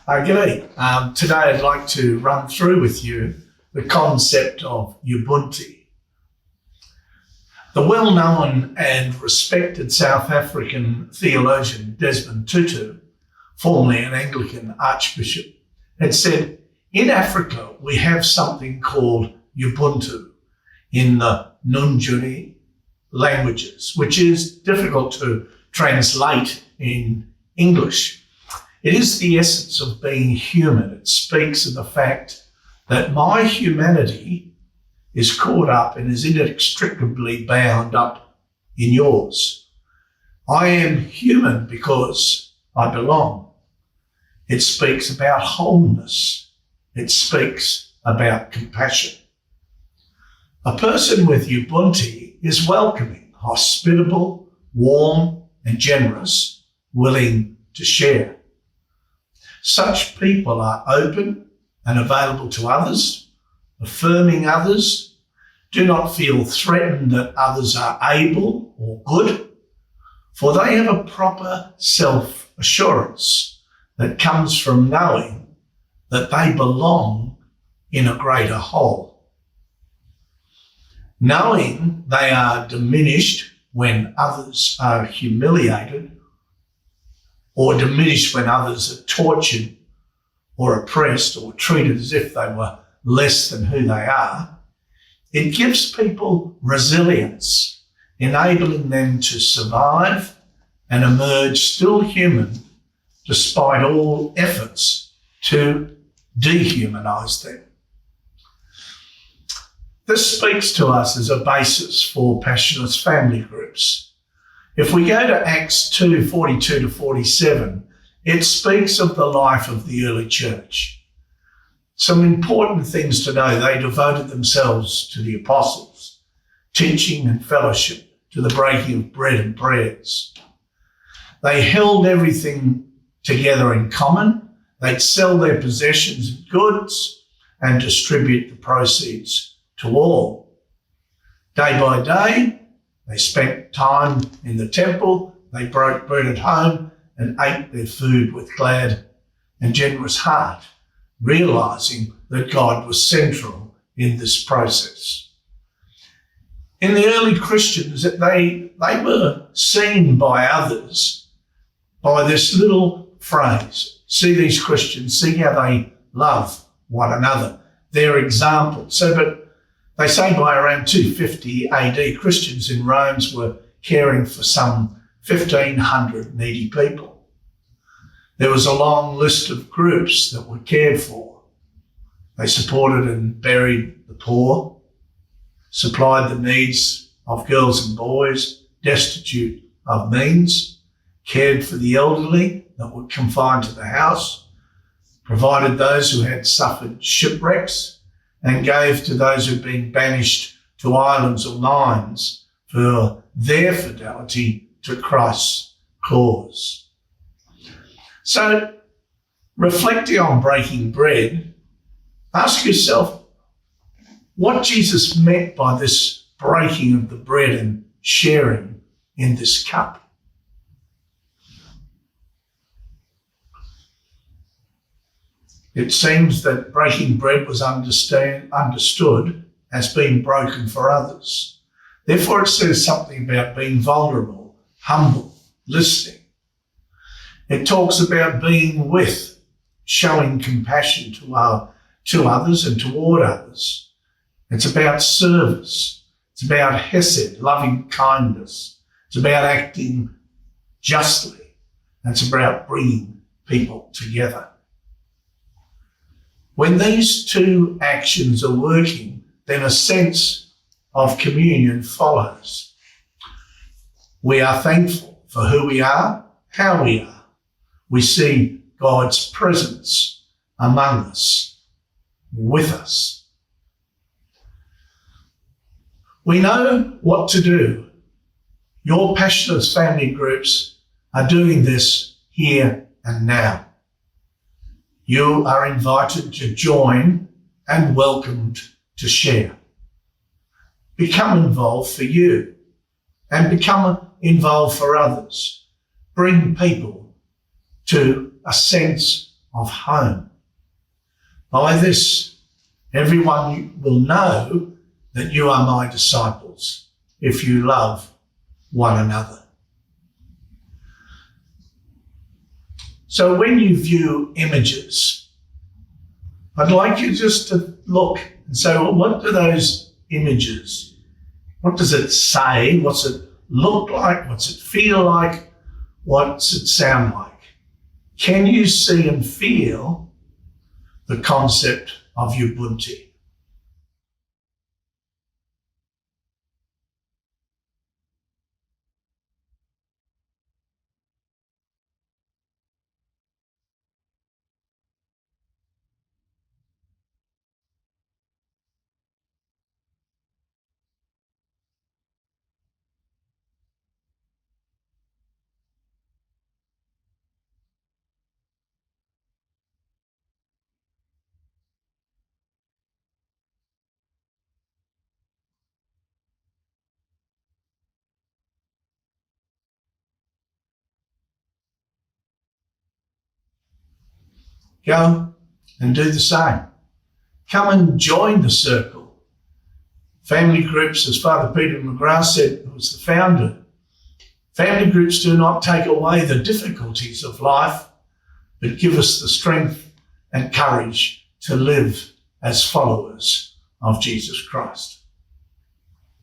G'day. Today I'd like to run through with you the concept of UBUNTU. The well-known and respected South African theologian Desmond Tutu, formerly an Anglican archbishop, had said, in Africa we have something called UBUNTU in the Nunguni languages, which is difficult to translate in English. It is the essence of being human. It speaks of the fact that my humanity is caught up and is inextricably bound up in yours. I am human because I belong. It speaks about wholeness. It speaks about compassion. A person with UBUNTU is welcoming, hospitable, warm and generous, willing to share. Such people are open and available to others, affirming others, do not feel threatened that others are able or good, for they have a proper self-assurance that comes from knowing that they belong in a greater whole. Knowing they are diminished when others are humiliated, or diminished when others are tortured or oppressed or treated as if they were less than who they are, it gives people resilience, enabling them to survive and emerge still human despite all efforts to dehumanize them. This speaks to us as a basis for passionless family groups. If we go to Acts 2:42-47, it speaks of the life of the early church. Some important things to know: they devoted themselves to the apostles, teaching and fellowship, to the breaking of bread and prayers. They held everything together in common. They'd sell their possessions and goods and distribute the proceeds to all. Day by day, they spent time in the temple, they broke bread at home and ate their food with glad and generous heart, realizing that God was central in this process. In the early Christians, they were seen by others by this little phrase: see these Christians, see how they love one another, their example. But they say by around 250 AD, Christians in Rome were caring for some 1,500 needy people. There was a long list of groups that were cared for. They supported and buried the poor, supplied the needs of girls and boys destitute of means, cared for the elderly that were confined to the house, provided those who had suffered shipwrecks, and gave to those who'd been banished to islands or mines for their fidelity to Christ's cause. So, reflecting on breaking bread, ask yourself what Jesus meant by this breaking of the bread and sharing in this cup. It seems that breaking bread was understood as being broken for others. Therefore, it says something about being vulnerable, humble, listening. It talks about being with, showing compassion to others and toward others. It's about service. It's about hesed, loving kindness. It's about acting justly. And it's about bringing people together. When these two actions are working, then a sense of communion follows. We are thankful for who we are, how we are. We see God's presence among us, with us. We know what to do. Your passionless family groups are doing this here and now. You are invited to join and welcomed to share. Become involved for you and become involved for others. Bring people to a sense of home. By this, everyone will know that you are my disciples, if you love one another. So when you view images, I'd like you just to look and say, well, what do those images, what does it say? What's it look like? What's it feel like? What's it sound like? Can you see and feel the concept of Ubuntu? Go and do the same. Come and join the circle. Family groups, as Father Peter McGrath said, who was the founder, family groups do not take away the difficulties of life, but give us the strength and courage to live as followers of Jesus Christ.